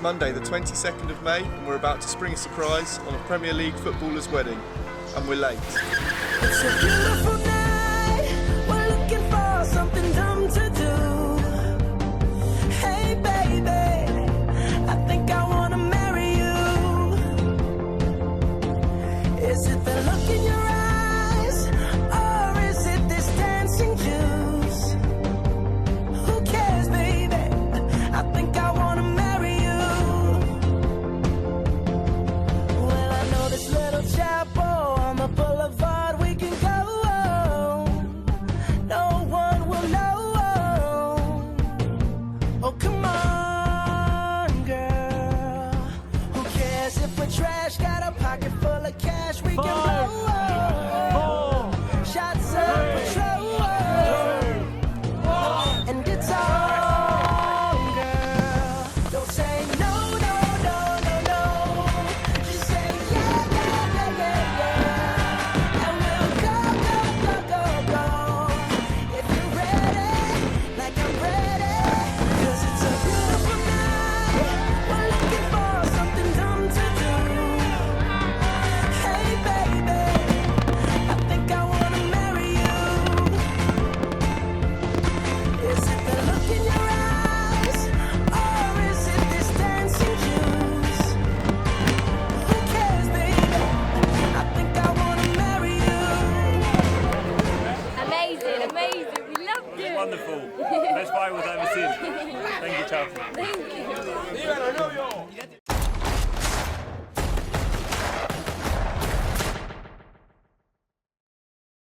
Monday the 22nd of May and we're about to spring a surprise on a Premier League footballer's wedding. And we're late. It's a beautiful night, we're looking for something dumb to do. Hey baby, I think I wanna marry you. Is it the look in your eyes, or is it this dancing juice? Who cares baby, I think I wanna marry you. Well I know this little chapel on the boulevard we can go, no one will know. Oh come on girl, who cares if we're trash, got a pocket full of cash we can blow. Shots of Patrol, and it's on girl. Don't say no, no, no, no, no, just say yeah, yeah, yeah, yeah, yeah. And we'll go, go, go, go, go. If you're ready, like I'm ready, 'cause it's a beautiful night, we're looking for something dumb to do. Hey baby, I think I wanna marry you. Is it the look in your eyes, or is it this dancing juice? Who cares baby, I think I wanna marry you. Amazing, amazing. We loved it. Wonderful. Best fight we've ever seen. Thank you, Chelsea. Thank you.